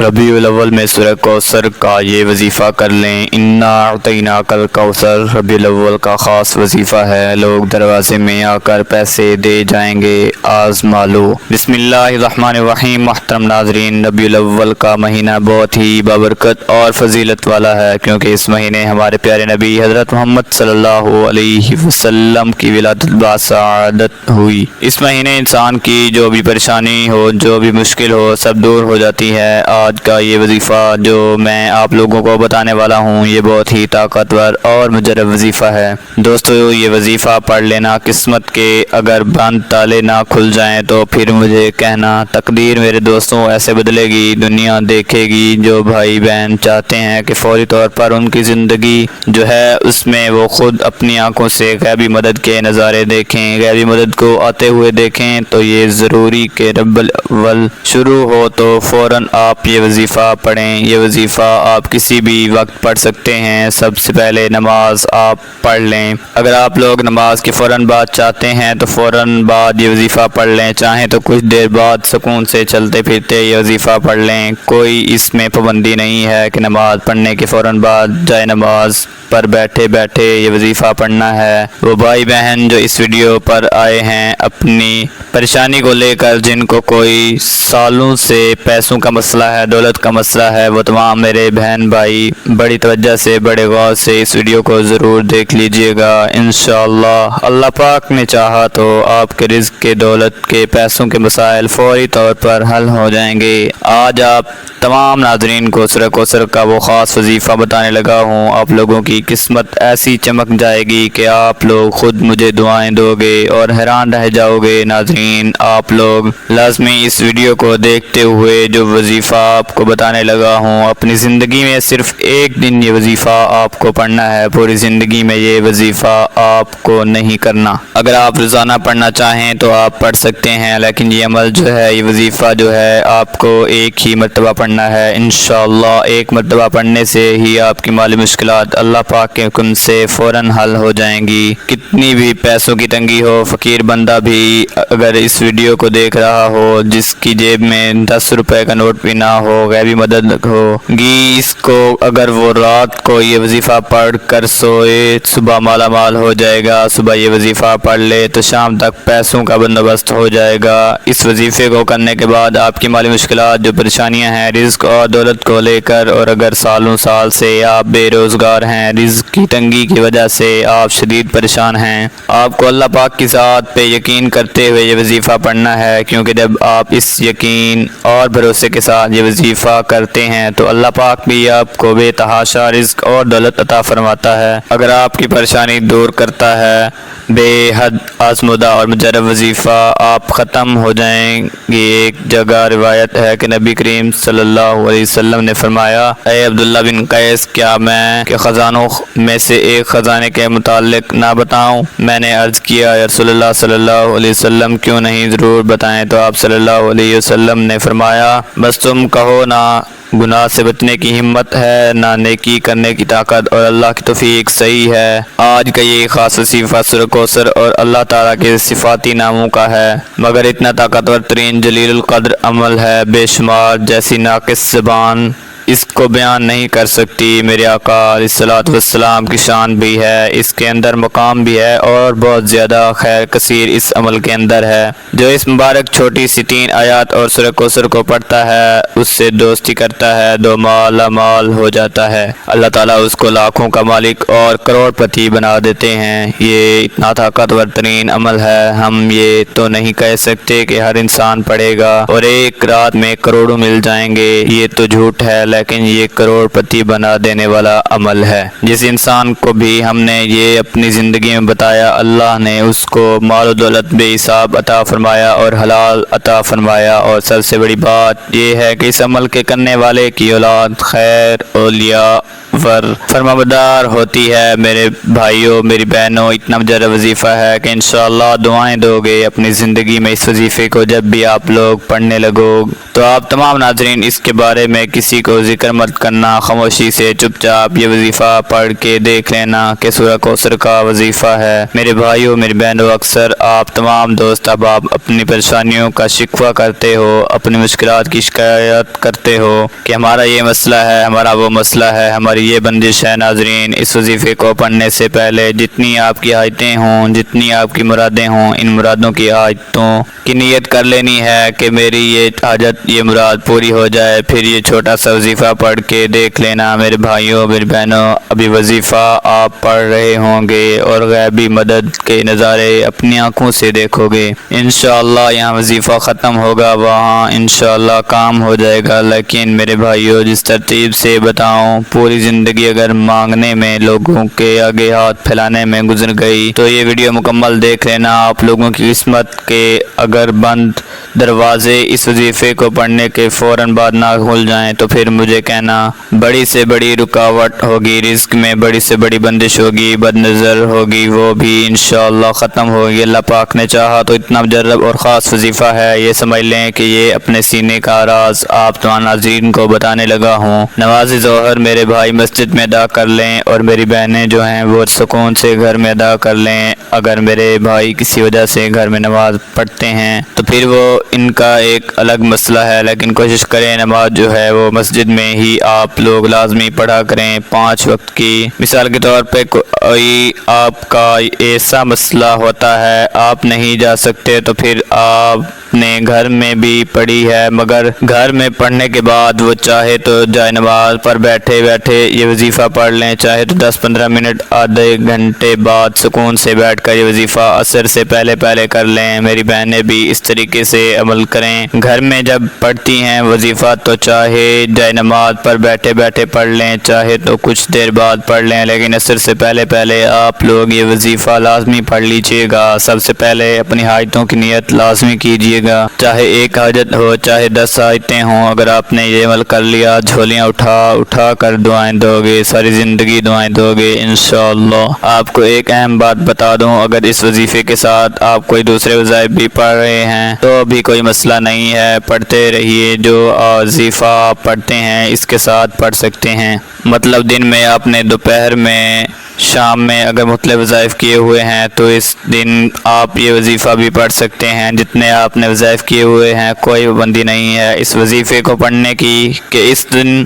ربیع الاول میں سورہ کوثر کا یہ وظیفہ کر لیں۔ انا اعطیناک الکوثر ربیع الاول کا خاص وظیفہ ہے۔ لوگ دروازے میں آ کر پیسے دے جائیں گے، آزما لو۔ بسم اللہ الرحمن الرحیم۔ محترم ناظرین، ربیع الاول کا مہینہ بہت ہی بابرکت اور فضیلت والا ہے، کیونکہ اس مہینے ہمارے پیارے نبی حضرت محمد صلی اللہ علیہ وسلم کی ولادت بسعادت ہوئی۔ اس مہینے انسان کی جو بھی پریشانی ہو، جو بھی مشکل ہو، سب دور ہو جاتی ہے۔ آج کا یہ وظیفہ جو میں آپ لوگوں کو بتانے والا ہوں، یہ بہت ہی طاقتور اور مجرب وظیفہ ہے۔ دوستو، یہ وظیفہ پڑھ لینا قسمت کے اگر بند تالے نہ کھل جائیں تو پھر مجھے کہنا، تقدیر میرے دوستوں ایسے بدلے گی، دنیا دیکھے گی۔ جو بھائی بہن چاہتے ہیں کہ فوری طور پر ان کی زندگی جو ہے اس میں وہ خود اپنی آنکھوں سے غیبی مدد کے نظارے دیکھیں، غیبی مدد کو آتے ہوئے دیکھیں، تو یہ ضروری کہ ربیع الاول شروع ہو تو فوراً آپ یہ وظیفہ پڑھیں۔ یہ وظیفہ آپ کسی بھی وقت پڑھ سکتے ہیں۔ سب سے پہلے نماز آپ پڑھ لیں۔ اگر آپ لوگ نماز کے فوراً بعد چاہتے ہیں تو فوراً بعد یہ وظیفہ پڑھ لیں، چاہیں تو کچھ دیر بعد سکون سے چلتے پھرتے یہ وظیفہ پڑھ لیں۔ کوئی اس میں پابندی نہیں ہے کہ نماز پڑھنے کے فوراً بعد جائے نماز پر بیٹھے بیٹھے یہ وظیفہ پڑھنا ہے۔ وہ بھائی بہن جو اس ویڈیو پر آئے ہیں اپنی پریشانی کو لے کر، جن کو کوئی سالوں سے پیسوں کا مسئلہ ہے، دولت کا مسئلہ ہے، وہ تمام میرے بہن بھائی بڑی توجہ سے، بڑے غور سے اس ویڈیو کو ضرور دیکھ لیجئے گا۔ انشاءاللہ اللہ پاک نے چاہا تو آپ کے رزق کے، دولت کے، پیسوں کے مسائل فوری طور پر حل ہو جائیں گے۔ آج آپ تمام ناظرین کو سورہ کوثر کا وہ خاص وظیفہ بتانے لگا ہوں۔ آپ لوگوں کی قسمت ایسی چمک جائے گی کہ آپ لوگ خود مجھے دعائیں دو گے اور حیران رہ جاؤ گے۔ ناظرین، آپ لوگ لازمی اس ویڈیو کو دیکھتے ہوئے جو وظیفہ آپ کو بتانے لگا ہوں، اپنی زندگی میں صرف ایک دن یہ وظیفہ آپ کو پڑھنا ہے، پوری زندگی میں یہ وظیفہ آپ کو نہیں کرنا۔ اگر آپ روزانہ پڑھنا چاہیں تو آپ پڑھ سکتے ہیں، لیکن یہ عمل جو ہے، یہ وظیفہ جو ہے، آپ کو ایک ہی مرتبہ پڑھنا ہے۔ انشاءاللہ ایک مرتبہ پڑھنے سے ہی آپ کی مالی مشکلات اللہ پاک کے حکم سے فوراً حل ہو جائیں گی۔ کتنی بھی پیسوں کی تنگی ہو، فقیر بندہ بھی اگر اس ویڈیو کو دیکھ رہا ہو، جس کی جیب میں 10 روپے کا نوٹ بھی نہ ہو، غیبی مدد ہوگی اس کو، اگر وہ رات کو یہ وظیفہ پڑھ کر سوئے، صبح مالا مال ہو جائے گا۔ صبح یہ وظیفہ پڑھ لے تو شام تک پیسوں کا بندوبست ہو جائے گا۔ اس وظیفے کو کرنے کے بعد آپ کی مالی مشکلات، جو پریشانیاں ہیں رزق اور دولت کو لے کر، اور اگر سالوں سال سے آپ بے روزگار ہیں، رزق کی تنگی کی وجہ سے آپ شدید پریشان ہیں، آپ کو اللہ پاک کی ذات پہ یقین کرتے ہوئے یہ وظیفہ پڑھنا ہے، کیونکہ جب آپ اس یقین اور بھروسے کے ساتھ یہ وظیفہ کرتے ہیں تو اللہ پاک بھی آپ کو بے تحاشا رزق اور دولت عطا فرماتا ہے۔ اگر آپ کی پریشانی دور کرتا ہے بے حد آزمودہ اور مجرب وظیفہ، آپ ختم ہو جائیں گے۔ ایک جگہ روایت ہے کہ نبی کریم صلی اللہ علیہ وسلم نے فرمایا، اے عبداللہ بن قیس، کیا میں کہ خزانوں میں سے ایک خزانے کے متعلق نہ بتاؤں؟ میں نے عرض کیا، یا رسول اللہ صلی اللہ علیہ وسلم، کیوں نہیں، ضرور بتائیں۔ تو آپ صلی اللہ علیہ وسلم نے فرمایا، بس تم کہو، نہ گناہ سے بچنے کی ہمت ہے، نہ نیکی کرنے کی طاقت، اور اللہ کی توفیق صحیح ہے۔ آج کا یہ خاص وظیفہ سورہ کوثر اور اللہ تعالیٰ کے صفاتی ناموں کا ہے، مگر اتنا طاقتور ترین جلیل القدر عمل ہے، بے شمار جیسی ناقص زبان اس کو بیان نہیں کر سکتی۔ میرے آقا علیہ الصلوۃ والسلام کی شان بھی ہے، اس کے اندر مقام بھی ہے، اور بہت زیادہ خیر کثیر اس عمل کے اندر ہے۔ جو اس مبارک چھوٹی سی 3 آیات اور سورہ کوثر کو پڑھتا ہے، اس سے دوستی کرتا ہے، دو مالا مال ہو جاتا ہے۔ اللہ تعالیٰ اس کو لاکھوں کا مالک اور کروڑ پتی بنا دیتے ہیں۔ یہ اتنا طاقتور ترین عمل ہے، ہم یہ تو نہیں کہہ سکتے کہ ہر انسان پڑھے گا اور ایک رات میں کروڑوں مل جائیں گے، یہ تو جھوٹ ہے، لیکن یہ کروڑ پتی بنا دینے والا عمل ہے۔ جس انسان کو بھی ہم نے یہ اپنی زندگی میں بتایا، اللہ نے اس کو مال و دولت بے حساب عطا فرمایا اور حلال عطا فرمایا، اور سب سے بڑی بات یہ ہے کہ اس عمل کے کرنے والے کی اولاد خیر اولیاء فرمانبردار ہوتی ہے۔ میرے بھائیوں میری بہنوں، اتنا زیادہ وظیفہ ہے کہ انشاءاللہ دعائیں دو گے اپنی زندگی میں اس وظیفے کو جب بھی آپ لوگ پڑھنے لگو تو آپ تمام ناظرین اس کے بارے میں کسی کو ذکر مت کرنا، خاموشی سے چپ چاپ یہ وظیفہ پڑھ کے دیکھ لینا کہ سورہ کوثر کا وظیفہ ہے۔ میرے بھائیوں میری بہنوں، اکثر آپ تمام دوست احباب اپنی پریشانیوں کا شکوہ کرتے ہو، اپنی مشکلات کی شکایت کرتے ہو کہ ہمارا یہ مسئلہ ہے، ہمارا وہ مسئلہ ہے، ہماری یہ بندش ہے۔ ناظرین اس وظیفے کو پڑھنے سے پہلے جتنی آپ کی حاجتیں ہوں، جتنی آپ کی مرادیں ہوں، ان مرادوں کی حاجتوں کی نیت کر لینی ہے کہ میری یہ حاجت یہ مراد پوری ہو جائے، پھر یہ چھوٹا سا وظیفہ پڑھ کے دیکھ لینا۔ میرے بھائیوں میری بہنوں، ابھی وظیفہ آپ پڑھ رہے ہوں گے اور غیبی مدد کے نظارے اپنی آنکھوں سے دیکھو گے۔ انشاءاللہ یہاں وظیفہ ختم ہوگا، وہاں انشاءاللہ کام ہو جائے گا، لیکن میرے بھائیوں جس ترتیب سے بتاؤں، پوری زندگی اگر مانگنے میں، لوگوں کے آگے ہاتھ پھیلانے میں گزر گئی تو یہ ویڈیو مکمل دیکھ لینا۔ آپ لوگوں کی قسمت کے اگر بند دروازے اس وظیفے کو پڑھنے کے فوراً بعد نہ کھل جائیں تو پھر مجھے کہنا، بڑی سے بڑی رکاوٹ ہوگی، رزق میں بڑی سے بڑی بندش ہوگی، بد نظر ہوگی، وہ بھی انشاءاللہ ختم ہوگی۔ اللہ پاک نے چاہا تو اتنا مجرب اور خاص وظیفہ ہے، یہ سمجھ لیں کہ یہ اپنے سینے کا راز آپ تمام ناظرین کو بتانے لگا ہوں۔ نماز ظہر میرے بھائی مسجد میں ادا کر لیں اور میری بہنیں جو ہیں وہ سکون سے گھر میں ادا کر لیں۔ اگر میرے بھائی کسی وجہ سے گھر میں نماز پڑھتے ہیں تو پھر وہ ان کا ایک الگ مسئلہ ہے، لیکن کوشش کریں نماز جو ہے وہ مسجد میں ہی آپ لوگ لازمی پڑھا کریں 5 وقت کی۔ مثال کے طور پہ کوئی آپ کا ایسا مسئلہ ہوتا ہے آپ نہیں جا سکتے تو پھر آپ نے گھر میں بھی پڑھی ہے، مگر گھر میں پڑھنے کے بعد وہ چاہے تو جائے نماز پر بیٹھے بیٹھے یہ وظیفہ پڑھ لیں، چاہے تو 10-15 منٹ آدھے گھنٹے بعد سکون سے بیٹھ کر یہ وظیفہ عصر سے پہلے کر لیں۔ میری بہنیں بھی اس طریقے سے عمل کریں، گھر میں جب پڑھتی ہیں وظیفہ تو چاہے جائے نماز پر بیٹھے بیٹھے پڑھ لیں، چاہے تو کچھ دیر بعد پڑھ لیں، لیکن عصر سے پہلے آپ لوگ یہ وظیفہ لازمی پڑھ لیجئے گا۔ سب سے پہلے اپنی حاجتوں کی نیت لازمی کیجئے گا، چاہے ایک حاجت ہو چاہے 10 حاجتیں ہوں۔ اگر آپ نے یہ عمل کر لیا، جھولیاں اٹھا کر دعائیں دو گے، ساری زندگی دعائیں دو گے انشاءاللہ۔ آپ کو ایک اہم بات بتا دوں، اگر اس وظیفے کے ساتھ آپ کوئی دوسرے وظائف بھی پڑھ رہے ہیں تو بھی کوئی مسئلہ نہیں ہے، پڑھتے رہیے۔ جو وظیفہ آپ پڑھتے ہیں اس کے ساتھ پڑھ سکتے ہیں، مطلب دن میں آپ نے، دوپہر میں، شام میں اگر مختلف وظائف کیے ہوئے ہیں تو اس دن آپ یہ وظیفہ بھی پڑھ سکتے ہیں۔ جتنے آپ نے وظائف کیے ہوئے ہیں کوئی پابندی نہیں ہے اس وظیفے کو پڑھنے کی کہ اس دن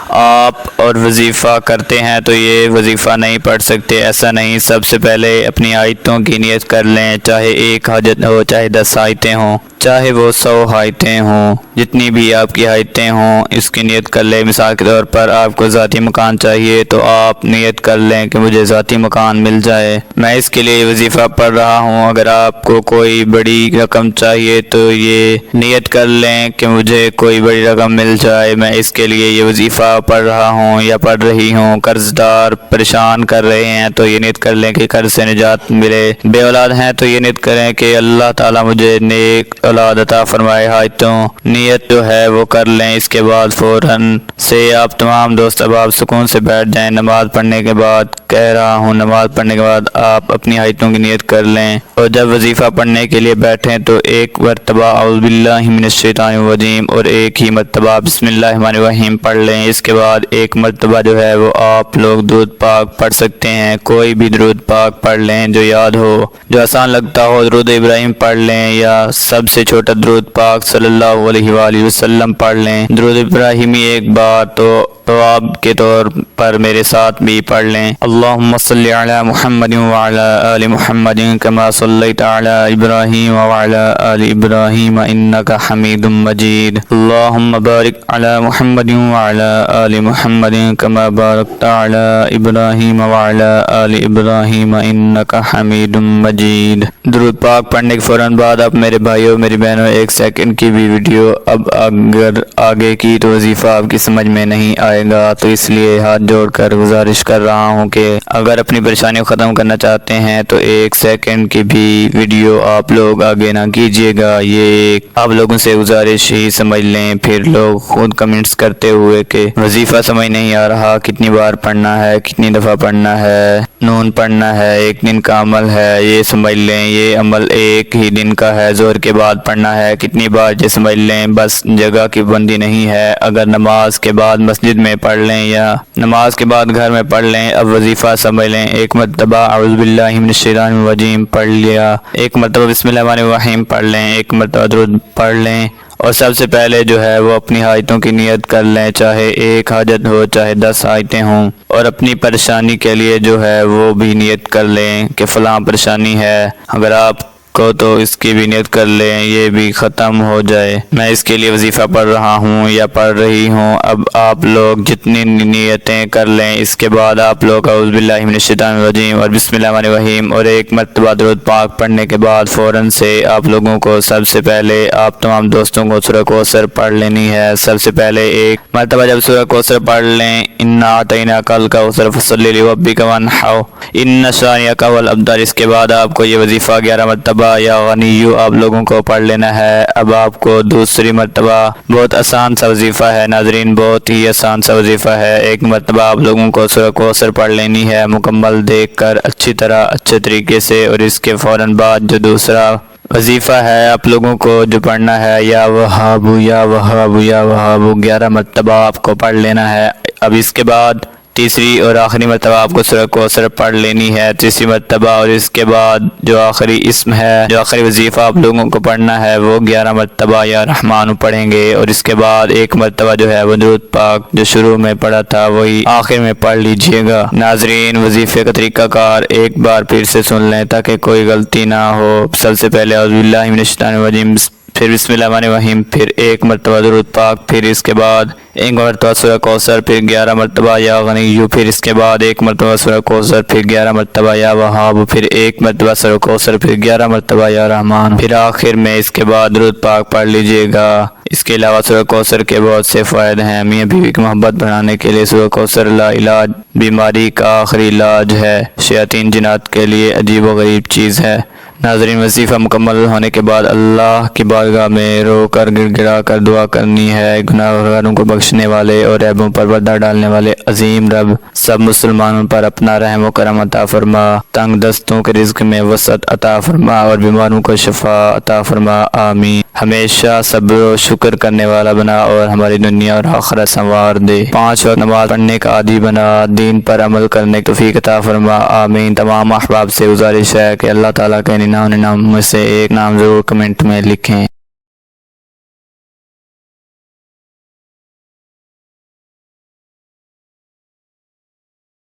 آپ اور وظیفہ کرتے ہیں تو یہ وظیفہ نہیں پڑھ سکتے، ایسا نہیں۔ سب سے پہلے اپنی آیتوں کی نیت کر لیں، چاہے ایک حاجت ہو چاہے 10 آیتیں ہوں، چاہے وہ 100 آیتیں ہوں، جتنی بھی آپ کی آیتیں ہوں اس کی نیت کر لیں۔ مثال کے طور پر آپ کو ذاتی مکان چاہیے تو آپ نیت کر لیں کہ مجھے ذاتی مکان مل جائے، میں اس کے لیے یہ وظیفہ پڑھ رہا ہوں۔ اگر آپ کو کوئی بڑی رقم چاہیے تو یہ نیت کر لیں کہ مجھے کوئی بڑی رقم مل جائے، میں اس کے لیے یہ وظیفہ پڑھ رہا ہوں یا پڑھ رہی ہوں۔ قرض دار پریشان کر رہے ہیں تو یہ نیت کر لیں کہ قرض سے نجات ملے، بے اولاد ہیں تو یہ نیت کریں کہ اللہ تعالیٰ مجھے نیک اولاد عطا فرمائے۔ حاجتوں نیت جو ہے وہ کر لیں، اس کے بعد فوراً سے آپ تمام دوست احباب سکون سے بیٹھ جائیں۔ نماز پڑھنے کے بعد کہہ رہا ہوں، نماز پڑھنے کے بعد آپ اپنی حاجتوں کی نیت کر لیں اور جب وظیفہ پڑھنے کے لیے بیٹھیں تو ایک مرتبہ اعوذ باللہ من الشیطان الرجیم اور ایک ہی مرتبہ بسم اللہ الرحمن الرحیم پڑھ لیں۔ اس کے بعد ایک مرتبہ جو ہے وہ آپ لوگ درود پاک پڑھ سکتے ہیں، کوئی بھی درود پاک پڑھ لیں جو یاد ہو، جو آسان لگتا ہو۔ درود ابراہیم پڑھ لیں یا سب سے چھوٹا درود پاک صلی اللہ علیہ وآلہ وسلم پڑھ لیں۔ درود ابراہیمی ایک بار تو ثواب کے طور پر میرے ساتھ بھی پڑھ لیں۔ اللہم صلی علی محمد وعلی آل محمد کما صلیت علی ابراہیم وعلی آل ابراہیم انکا حمید مجید۔ اللہم بارک علی محمد وعلی آل محمد کما بارکت علی ابراہیم وعلی آل ابراہیم انکا حمید مجید۔ درود پاک پڑھنے کے فوراً بعد آپ میرے بھائیوں میری بھائی بہنوں 1 سیکنڈ کی بھی ویڈیو اب اگر آگے کی تو وظیفہ آپ کی سمجھ میں نہیں آئے گا، تو اس لیے ہاتھ جوڑ کر گزارش کر رہا ہوں کہ اگر اپنی پریشانی کو ختم کرنا چاہتے ہیں تو 1 سیکنڈ کی بھی ویڈیو آپ لوگ آگے نہ کیجیے گا۔ یہ آپ لوگوں سے گزارش ہی سمجھ لیں، پھر لوگ خود کمنٹس کرتے ہوئے کہ وظیفہ سمجھ نہیں آ رہا، کتنی بار پڑھنا ہے، کتنی دفعہ پڑھنا ہے، نون پڑھنا ہے، 1 دن کا عمل ہے، یہ سمجھ لیں یہ عمل 1 ہی دن کا ہے، ظہر کے بعد پڑھنا ہے، کتنی بار یہ سمجھ لیں، بس جگہ کی پابندی نہیں ہے، اگر نماز کے بعد مسجد میں پڑھ لیں یا نماز کے بعد گھر میں پڑھ لیں، اب وظیفہ سمجھ لیں، 1 مرتبہ اعوذ باللہ من الشیطان الرجیم پڑھ لیا، 1 مرتبہ بسم اللہ الرحمن الرحیم پڑھ لیں، 1 مرتبہ درود پڑھ لیں، اور سب سے پہلے جو ہے وہ اپنی حاجتوں کی نیت کر لیں، چاہے 1 حاجت ہو چاہے 10 حاجتیں ہوں، اور اپنی پریشانی کے لیے جو ہے وہ بھی نیت کر لیں کہ فلاں پریشانی ہے، اگر آپ کو تو اس کی بھی نیت کر لیں یہ بھی ختم ہو جائے، میں اس کے لیے وظیفہ پڑھ رہا ہوں یا پڑھ رہی ہوں۔ اب آپ لوگ جتنی نیتیں کر لیں، اس کے بعد آپ لوگ اعوذ باللہ من الشیطان الرجیم اور بسم اللہ الرحمن الرحیم اور 1 مرتبہ درود پاک پڑھنے کے بعد فوراً سے آپ لوگوں کو سب سے پہلے آپ تمام دوستوں کو سورہ کوثر پڑھ لینی ہے۔ سب سے پہلے 1 مرتبہ جب سورہ کوثر پڑھ لیں، انا اعطیناک الکوثر فصلی لربک وانحر ان شانئک هو الابتر، اس کے بعد آپ کو یہ وظیفہ 11 مرتبہ یا غنیو آپ لوگوں کو پڑھ لینا ہے۔ اب آپ کو دوسری مرتبہ بہت آسان سا وظیفہ ہے ناظرین، بہت ہی آسان سا وظیفہ ہے، 1 مرتبہ آپ لوگوں کو سورہ کوثر پڑھ لینی ہے مکمل دیکھ کر اچھی طرح اچھے طریقے سے، اور اس کے فوراً بعد جو دوسرا وظیفہ ہے آپ لوگوں کو جو پڑھنا ہے یا وہاب یا وہاب یا وہاب 11 مرتبہ آپ کو پڑھ لینا ہے۔ اب اس کے بعد تیسری اور آخری مرتبہ آپ کو سورہ کوثر پڑھ لینی ہے، تیسری مرتبہ، اور اس کے بعد جو آخری اسم ہے، جو آخری وظیفہ آپ لوگوں کو پڑھنا ہے وہ 11 مرتبہ یا رحمان پڑھیں گے، اور اس کے بعد 1 مرتبہ جو ہے وہ درود پاک جو شروع میں پڑھا تھا وہی آخر میں پڑھ لیجئے گا۔ ناظرین وظیفے کا طریقہ کار ایک بار پھر سے سن لیں تاکہ کوئی غلطی نہ ہو۔ سب سے پہلے اعوذ باللہ من الشیطان الرجیم، پھر بسم اللہ الرحمن الرحیم، پھر 1 مرتبہ درود پاک، پھر اس کے بعد 1 مرتبہ سورہ کوثر، پھر 11 مرتبہ یا غنیو، پھر اس کے بعد 1 مرتبہ سورہ کوثر، پھر 11 مرتبہ یا وہاب، پھر 1 مرتبہ سورہ کوثر، پھر 11 مرتبہ یا رحمان، پھر آخر میں اس کے بعد درود پاک پڑھ لیجئے گا۔ اس کے علاوہ سورہ کوثر کے بہت سے فائدے ہیں، میاں بیوی کی محبت بڑھانے کے لیے سورہ کوثر لا علاج، بیماری کا آخری علاج ہے، شیاطین جنات کے لیے عجیب و غریب چیز ہے۔ ناظرین وظیفہ مکمل ہونے کے بعد اللہ کی بارگاہ میں رو کر گڑ گڑا کر دعا کرنی ہے۔ گناہ گاروں کو بخشنے والے اور عیبوں پر پردہ ڈالنے والے عظیم رب سب مسلمانوں پر اپنا رحم و کرم عطا فرما، تنگ دستوں کے رزق میں وسعت عطا فرما اور بیماروں کو شفا عطا فرما، آمین۔ ہمیشہ صبر و شکر کرنے والا بنا اور ہماری دنیا اور آخرت سنوار دے، 5 وقت نماز پڑھنے کا عادی بنا، دین پر عمل کرنے کی توفیق عطا فرما، آمین۔ تمام احباب سے گزارش ہے کہ اللہ تعالیٰ کے 99 نام میں سے ایک نام ضرور کمنٹ میں لکھیں۔